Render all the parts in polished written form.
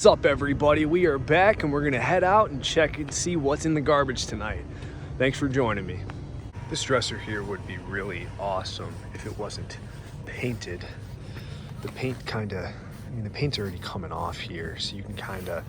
What's up, everybody? We are back and we're gonna head out and check and see what's in the garbage tonight. Thanks for joining me. This dresser here would be really awesome if it wasn't painted. The paint the paint's already coming off here, so you can kinda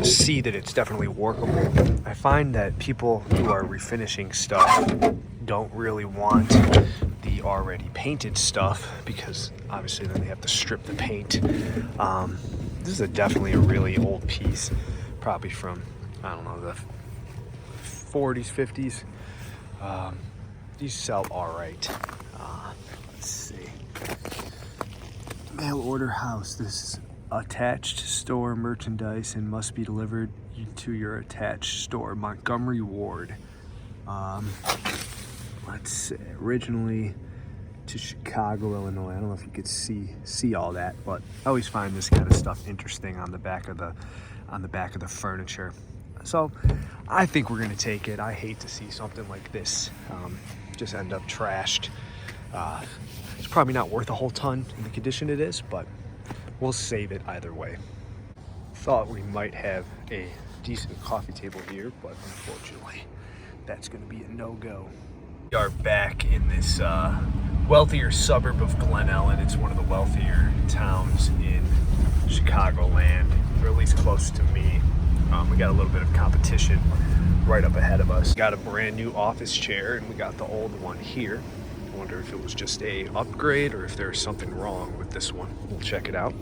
see that it's definitely workable. I find that people who are refinishing stuff don't really want the already painted stuff because obviously then they have to strip the paint. This is definitely a really old piece, probably from, I don't know, the 40s, 50s. These sell all right. Let's see. Mail order house. This is attached store merchandise and must be delivered to your attached store. Montgomery Ward. Let's see. Originally to Chicago, Illinois. I don't know if you could see all that, but I always find this kind of stuff interesting on the back of the furniture. So I think we're gonna take it. I hate to see something like this just end up trashed. It's probably not worth a whole ton in the condition it is, but we'll save it either way. Thought we might have a decent coffee table here, but unfortunately that's gonna be a no-go. We are back in this wealthier suburb of Glen Ellen. It's one of the wealthier towns in Chicagoland, or at least close to me. We got a little bit of competition right up ahead of us. Got a brand new office chair and we got the old one here. I wonder if it was just a upgrade or if there's something wrong with this one. We'll check it out.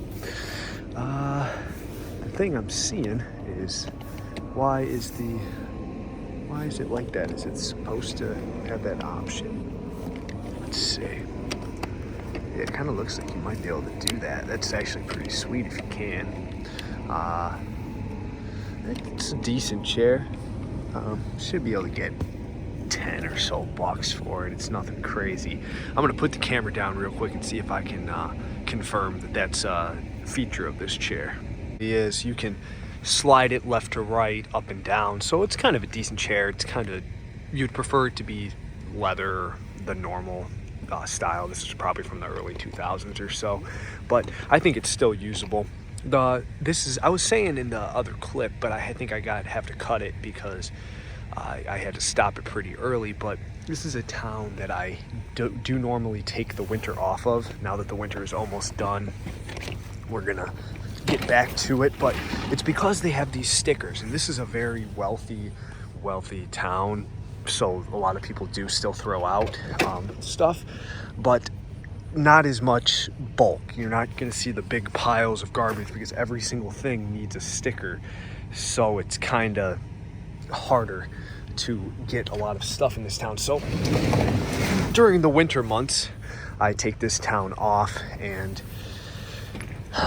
The thing I'm seeing is why is it like that? Is it supposed to have that option? Let's see. Yeah, it kind of looks like you might be able to do that. That's actually pretty sweet if you can. It's a decent chair. Should be able to get 10 or so bucks for it. It's nothing crazy. I'm gonna put the camera down real quick and see if I can confirm that that's a feature of this chair. Is you can slide it left to right, up and down, so it's kind of a decent chair. It's kind of, you'd prefer it to be leather, the normal style. This is probably from the early 2000s or so, but I think it's still usable. I was saying in the other clip, but I think I have to cut it because I had to stop it pretty early, but this is a town that I do normally take the winter off of. Now that the winter is almost done, we're gonna get back to it, but it's because they have these stickers, and this is a very wealthy town, so a lot of people do still throw out stuff, but not as much bulk. You're not going to see the big piles of garbage because every single thing needs a sticker, so it's kind of harder to get a lot of stuff in this town. So during the winter months I take this town off and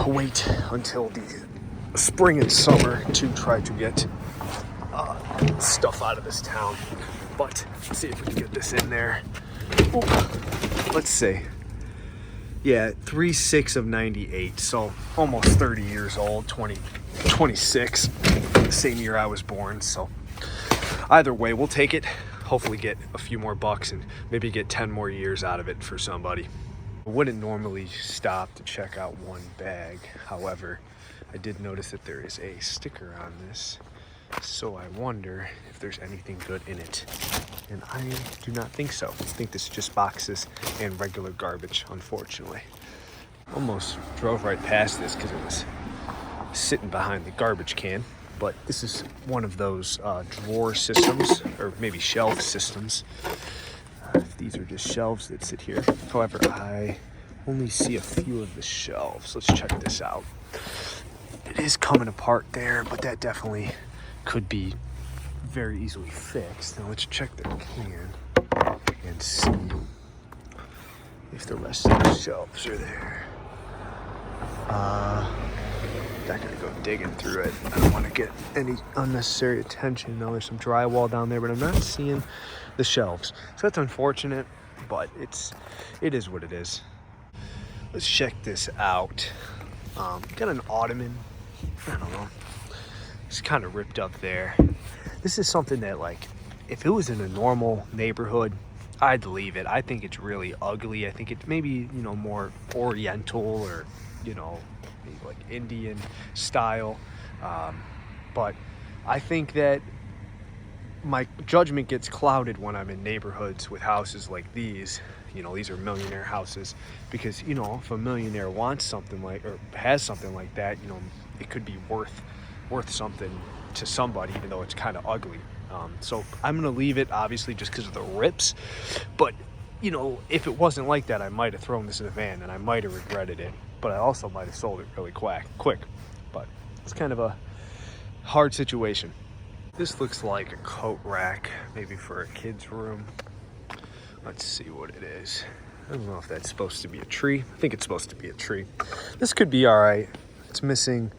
wait until the spring and summer to try to get stuff out of this town. But let's see if we can get this in there. Ooh, let's see. Yeah, 3/6 of 98, so almost 30 years old, 26, the same year I was born. So either way, we'll take it, hopefully get a few more bucks and maybe get 10 more years out of it for somebody. I wouldn't normally stop to check out one bag. However, I did notice that there is a sticker on this, so I wonder if there's anything good in it. And I do not think so. I think this is just boxes and regular garbage, unfortunately. Almost drove right past this because it was sitting behind the garbage can. But this is one of those drawer systems, or maybe shelf systems. These are just shelves that sit here. However, I only see a few of the shelves. Let's check this out. It is coming apart there, but that definitely could be very easily fixed. Now let's check the can and see if the rest of the shelves are there. Not gonna go digging through it. I don't want to get any unnecessary attention. Now there's some drywall down there, but I'm not seeing the shelves, so that's unfortunate, but it is what it is. Let's check this out. Got an ottoman. I don't know, it's kind of ripped up there. This is something that, like, if it was in a normal neighborhood, I'd leave it. I think it's really ugly. I think it's maybe, more oriental or, like Indian style. But I think that my judgment gets clouded when I'm in neighborhoods with houses like these. You know, these are millionaire houses, because, you know, if a millionaire wants something like, or has something like that, you know, it could be worth something to somebody, even though it's kind of ugly. So I'm gonna leave it, obviously, just because of the rips. But, you know, if it wasn't like that, I might have thrown this in a van and I might have regretted it. But I also might have sold it really quick. But it's kind of a hard situation. This looks like a coat rack, maybe for a kid's room. Let's see what it is. I don't know if that's supposed to be a tree. I think it's supposed to be a tree. This could be all right. It's missing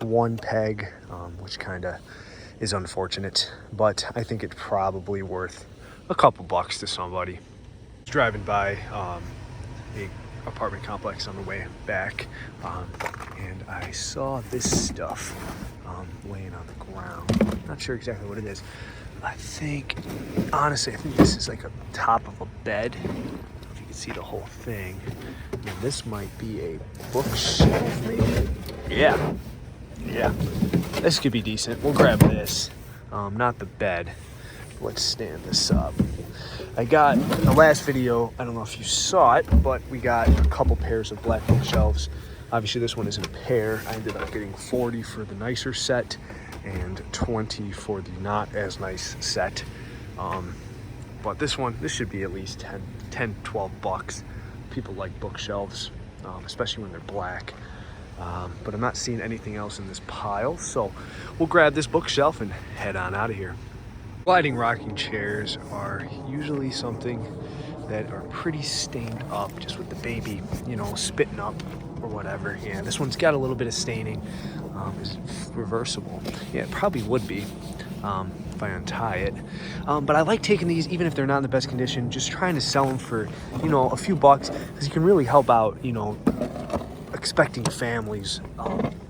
one peg, which kind of is unfortunate, but I think it's probably worth a couple bucks to somebody. Driving by a apartment complex on the way back, and I saw this stuff laying on the ground. Not sure exactly what it is. Honestly, I think this is like a top of a bed. I don't know if you can see the whole thing. And this might be a bookshelf, maybe? Yeah. This could be decent. We'll grab this. Not the bed. Let's stand this up. I got the last video, I don't know if you saw it, but we got a couple pairs of black bookshelves. Obviously this one isn't a pair. I ended up getting 40 for the nicer set and 20 for the not as nice set. But this should be at least 10, 12 bucks. People like bookshelves, especially when they're black. But I'm not seeing anything else in this pile, so we'll grab this bookshelf and head on out of here. Sliding rocking chairs are usually something that are pretty stained up, just with the baby, you know, spitting up or whatever. Yeah, this one's got a little bit of staining. Is it reversible? Yeah, it probably would be if I untie it. But I like taking these, even if they're not in the best condition, just trying to sell them for, you know, a few bucks, because you can really help out, you know, expecting families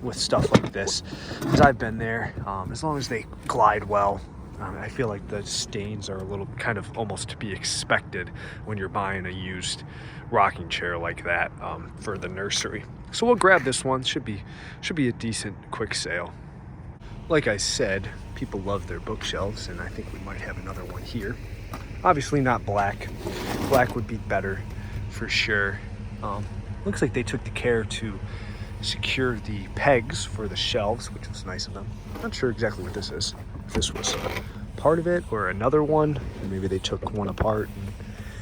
with stuff like this, because I've been there. As long as they glide well, I feel like the stains are a little kind of almost to be expected when you're buying a used rocking chair like that for the nursery. So we'll grab this one. Should be a decent quick sale. Like I said, people love their bookshelves, and I think we might have another one here. Obviously not black. Black would be better for sure. Looks like they took the care to secure the pegs for the shelves, which was nice of them. Not sure exactly what this is. If this was part of it or another one, or maybe they took one apart and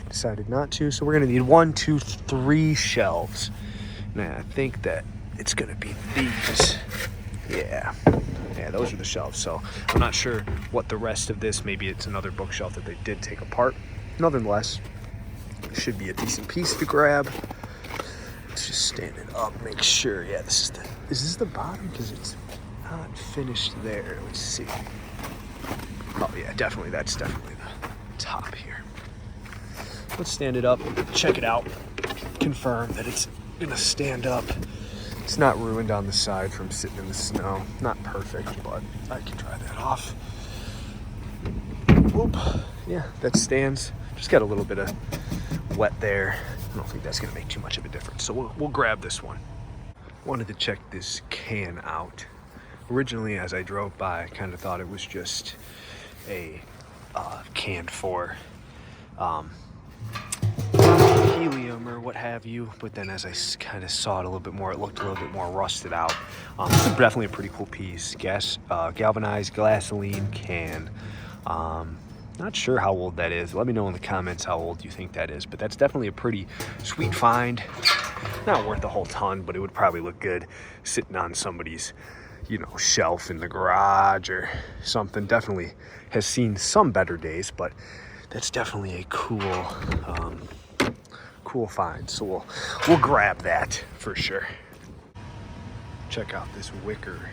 decided not to. So we're gonna need 1, 2, 3 shelves. Now I think that it's gonna be these. Yeah, those are the shelves. So I'm not sure what the rest of this, maybe it's another bookshelf that they did take apart. Nonetheless, it should be a decent piece to grab. Let's just stand it up, make sure. Yeah, is this the bottom? Because it's not finished there. Let's see. Oh yeah, that's definitely the top here. Let's stand it up, check it out, confirm that it's gonna stand up. It's not ruined on the side from sitting in the snow. Not perfect, but I can dry that off. Whoop. Yeah, that stands. Just got a little bit of wet there. I don't think that's gonna make too much of a difference. So we'll grab this one. Wanted to check this can out. Originally, as I drove by, I kind of thought it was just a can for helium or what have you, but then as I kind of saw it a little bit more, it looked a little bit more rusted out. This is definitely a pretty cool piece. Galvanized gasoline can. Not sure how old that is. Let me know in the comments how old you think that is, but that's definitely a pretty sweet find. Not worth a whole ton, but it would probably look good sitting on somebody's, you know, shelf in the garage or something. Definitely has seen some better days, but that's definitely a cool find. So we'll grab that for sure. Check out this Wicker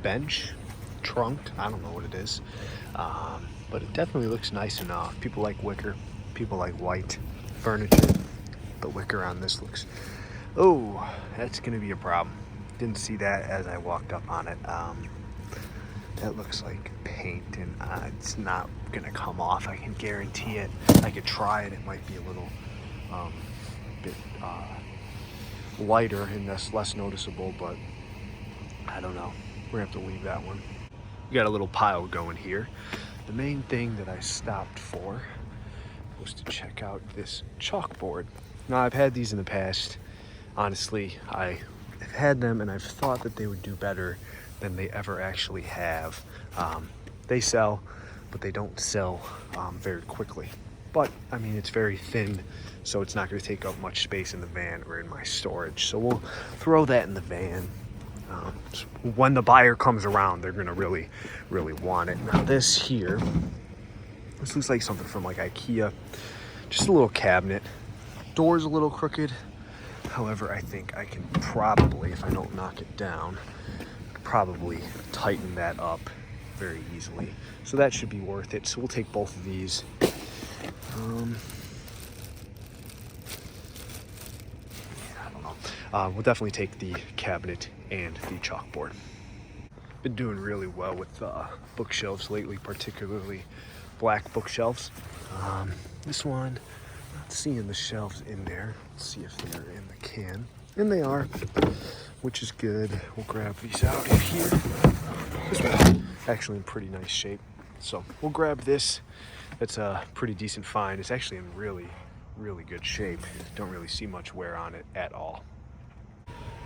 bench, trunk. I don't know what it is, but it definitely looks nice enough. People like Wicker. People like white furniture. The Wicker on this looks, oh, that's gonna be a problem. Didn't see that as I walked up on it. That looks like paint, and it's not gonna come off. I can guarantee it. I could try it. It might be a little bit lighter and that's less noticeable, but I don't know. We're gonna have to leave that one. We got a little pile going here. The main thing that I stopped for was to check out this chalkboard. Now, I've had these in the past. Honestly, I've had them and I've thought that they would do better than they ever actually have. They sell, but they don't sell very quickly. But, I mean, it's very thin, so it's not gonna take up much space in the van or in my storage. So we'll throw that in the van. When the buyer comes around, they're gonna really want it. Now this here, this looks like something from like IKEA. Just a little cabinet. Door's a little crooked. However, I think I can probably, if I don't knock it down, probably tighten that up very easily. So that should be worth it. So we'll take both of these. We'll definitely take the cabinet and the chalkboard. Been doing really well with bookshelves lately, particularly black bookshelves. This one, not seeing the shelves in there. Let's see if they're in the can. And they are, which is good. We'll grab these out of here. This one's actually in pretty nice shape. So we'll grab this. It's a pretty decent find. It's actually in really good shape. Don't really see much wear on it at all.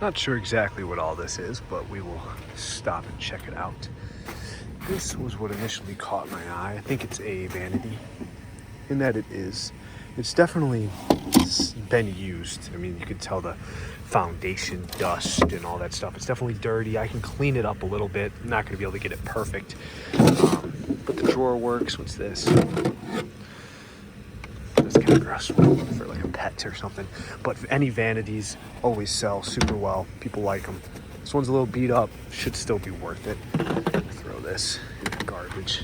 Not sure exactly what all this is, but we will stop and check it out. This was what initially caught my eye. I think it's a Vanity, in that it is. It's definitely been used. I mean, you can tell the foundation dust and all that stuff. It's definitely dirty. I can clean it up a little bit. I'm not gonna be able to get it perfect. But the drawer works. What's this? That's kind of gross for like a pet or something. But any Vanities always sell super well. People like them. This one's a little beat up. Should still be worth it. Throw this in the garbage.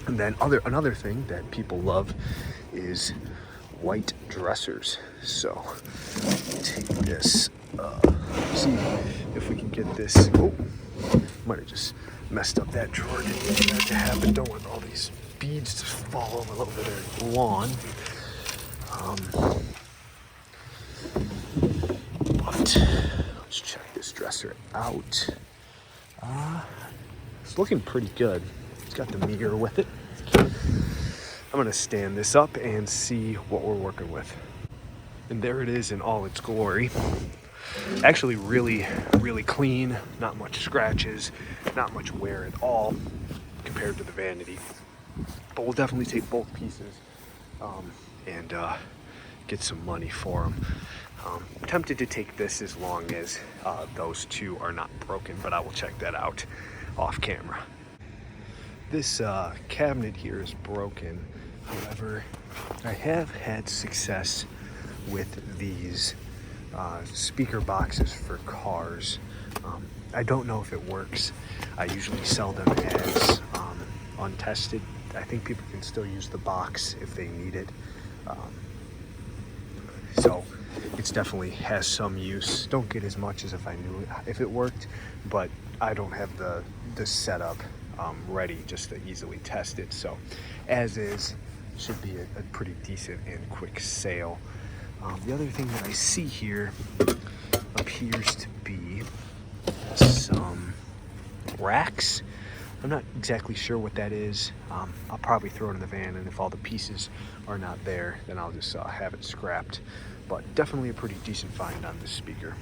And then another thing that people love is white dressers. So take this. See if we can get this. Oh, might have just messed up that drawer. Didn't want that to happen. Don't want all these beads to fall over all over their lawn. But let's check this dresser out. It's looking pretty good. It's got the mirror with it. I'm gonna stand this up and see what we're working with. And there it is in all its glory. Actually really clean, not much scratches, not much wear at all compared to the Vanity. But we'll definitely take both pieces and get some money for them. Tempted to take this as long as those two are not broken, but I will check that out off camera. This cabinet here is broken. However, I have had success with these speaker boxes for cars. I don't know if it works. I usually sell them as untested. I think people can still use the box if they need it. So it's definitely has some use. Don't get as much as if I knew if it worked, but I don't have the setup ready just to easily test it. So as is, should be a pretty decent and quick sale. The other thing that I see here appears to be some racks. I'm not exactly sure what that is. I'll probably throw it in the van, and if all the pieces are not there, then I'll just have it scrapped. But definitely a pretty decent find on this speaker.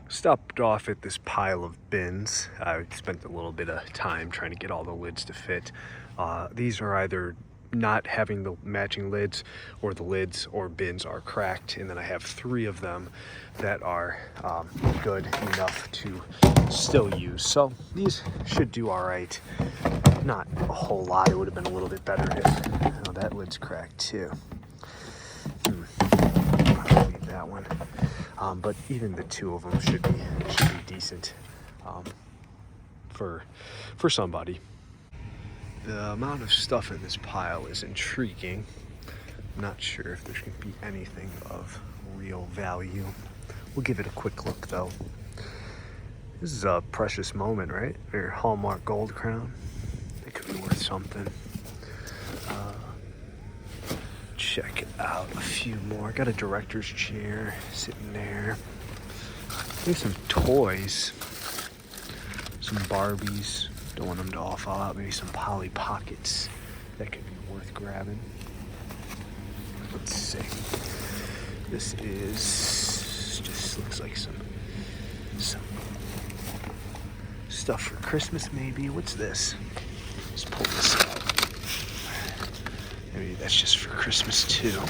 Stopped off at this pile of bins. I spent a little bit of time trying to get all the lids to fit. These are either not having the matching lids, or the lids or bins are cracked, and then I have 3 of them that are good enough to still use. So these should do all right. Not a whole lot. It would have been a little bit better if that lid's cracked too. I'll leave that one. But even the 2 of them should be decent for somebody. The amount of stuff in this pile is intriguing. I'm not sure if there's going to be anything of real value. We'll give it a quick look though. This is a precious moment, right? Your Hallmark gold crown. It could be worth something. Check it out. A few more. Got a director's chair sitting there. Maybe some toys. Some Barbies. Don't want them to all fall out. Maybe some Polly Pockets. That could be worth grabbing. Let's see. This is just looks like some stuff for Christmas maybe. What's this? Let's pull this out. Maybe that's just for Christmas too.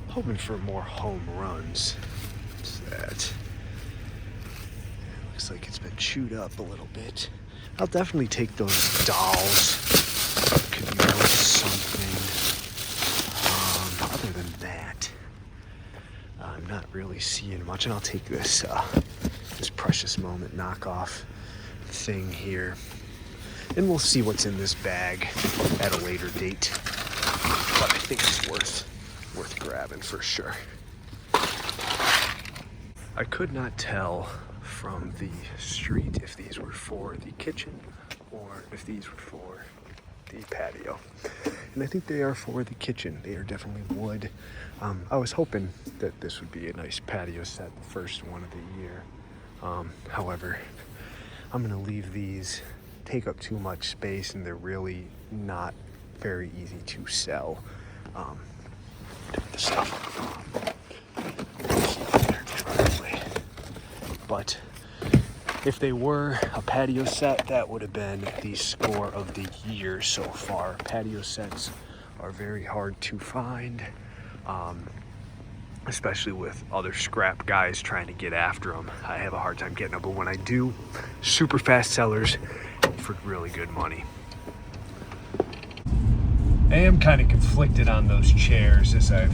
Hoping for more home runs. What's that? Looks like it's been chewed up a little bit. I'll definitely take those dolls. Could be worth something. Other than that, I'm not really seeing much. And I'll take this this Precious Moment knockoff thing here. And we'll see what's in this bag at a later date. But I think it's worth grabbing for sure. I could not tell from the street if these were for the kitchen or if these were for the patio. And I think they are for the kitchen. They are definitely wood. I was hoping that this would be a nice patio set, the first one of the year. However, I'm gonna leave these, take up too much space, and they're really not very easy to sell. Take the stuff. But if they were a patio set, that would have been the score of the year so far. Patio sets are very hard to find, especially with other scrap guys trying to get after them. I have a hard time getting them, but when I do, super fast sellers for really good money. I am kind of conflicted on those chairs as I've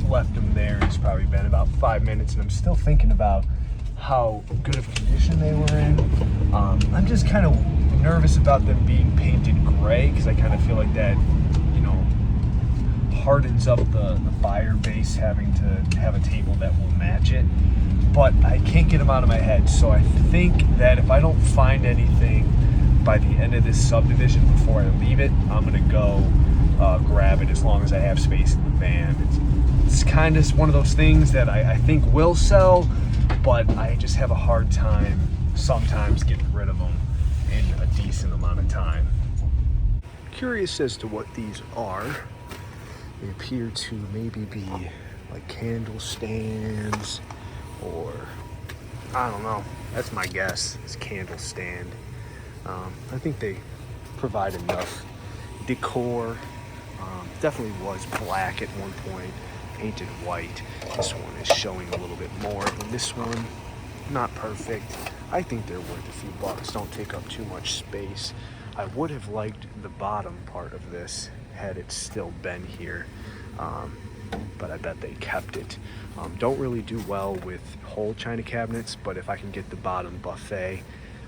left them there. It's probably been about 5 minutes and I'm still thinking about how good of a condition they were in. I'm just kind of nervous about them being painted gray because I kind of feel like that, you know, hardens up the buyer base having to have a table that will match it. But I can't get them out of my head. So I think that if I don't find anything by the end of this subdivision before I leave it, I'm gonna go grab it as long as I have space in the van. It's kind of one of those things that I think will sell, but I just have a hard time sometimes getting rid of them in a decent amount of time. Curious as to what these are. They appear to maybe be like candle stands, or I don't know. That's my guess. It's candle stand. I think they provide enough decor. Definitely was black at one point, painted white. This one is showing a little bit more, and this one, not perfect. I think they're worth a few bucks. Don't take up too much space. I would have liked the bottom part of this had it still been here, but I bet they kept it. Don't really do well with whole china cabinets, but if I can get the bottom buffet,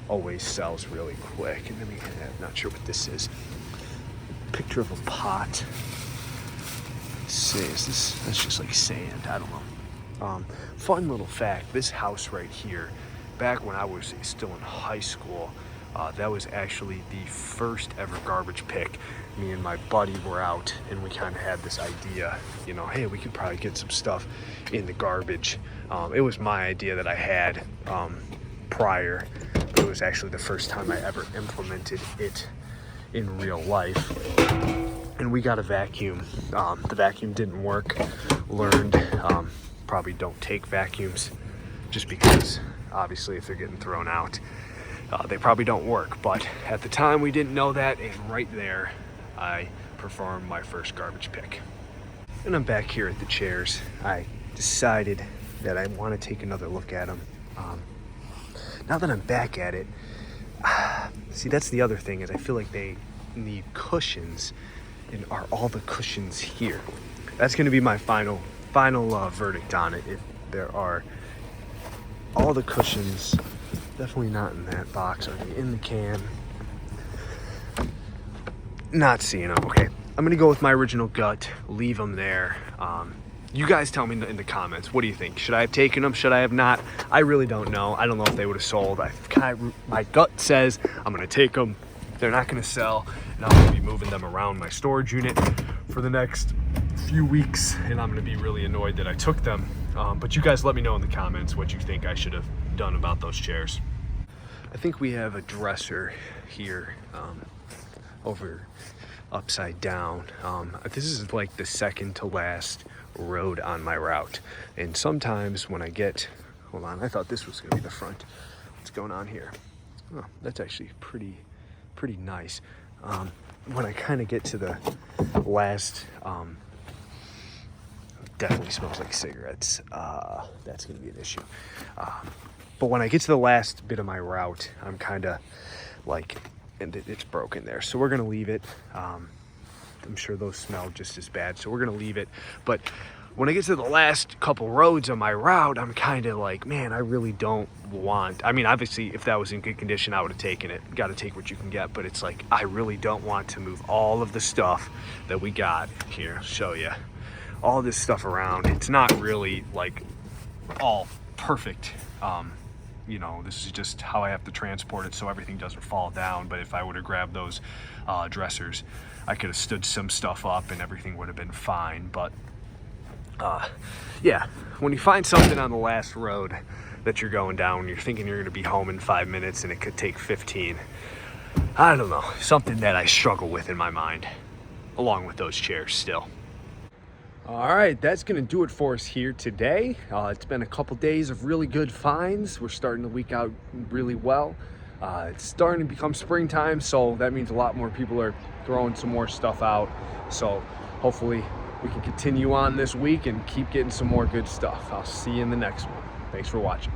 always sells really quick. And then I'm not sure what this is. Picture of a pot. Let's see, is this, that's just like sand, I don't know. Fun little fact, this house right here, back when I was still in high school, that was actually the first ever garbage pick. Me and my buddy were out and we kind of had this idea, you know, hey, we could probably get some stuff in the garbage. It was my idea that I had prior. It was actually the first time I ever implemented it in real life. And we got a vacuum. The vacuum didn't work. Learned probably don't take vacuums just because obviously if they're getting thrown out, they probably don't work. But at the time we didn't know that, and right there I performed my first garbage pick. And I'm back here at the chairs. I decided that I want to take another look at them. Now that I'm back at it, see, that's the other thing, is I feel like they need cushions, and are all the cushions here? That's going to be my final verdict on it. If there are all the cushions, definitely not in that box. Are they in the can? Not seeing them. Okay, I'm going to go with my original gut, leave them there. You guys tell me in the comments, what do you think? Should I have taken them? Should I have not? I really don't know. I don't know if they would have sold. My gut says I'm going to take them. They're not going to sell, and I'm going to be moving them around my storage unit for the next few weeks, and I'm gonna be really annoyed that I took them. But you guys let me know in the comments what you think I should have done about those chairs. I think we have a dresser here over upside down. This is like the second to last road on my route, and sometimes when I get, hold on, I thought this was gonna be the front. What's going on here? Oh, that's actually pretty nice. When I kind of get to the last, definitely smells like cigarettes. That's gonna be an issue. But when I get to the last bit of my route, I'm kind of like, and it's broken there. So we're gonna leave it. I'm sure those smell just as bad, so we're gonna leave it. But when I get to the last couple roads on my route, I'm kind of like, man, I really don't want, I mean, obviously if that was in good condition, I would have taken it. Got to take what you can get, but it's like, I really don't want to move all of the stuff that we got here. I'll show you all this stuff around. It's not really like all perfect. You know, this is just how I have to transport it so everything doesn't fall down. But if I would have grabbed those dressers, I could have stood some stuff up and everything would have been fine. But yeah, when you find something on the last road that you're going down, you're thinking you're going to be home in 5 minutes and it could take 15. I don't know, something that I struggle with in my mind, along with those chairs still. All right, that's gonna do it for us here today. It's been a couple days of really good finds. We're starting the week out really well. It's starting to become springtime, so that means a lot more people are throwing some more stuff out. So hopefully we can continue on this week and keep getting some more good stuff. I'll see you in the next one. Thanks for watching.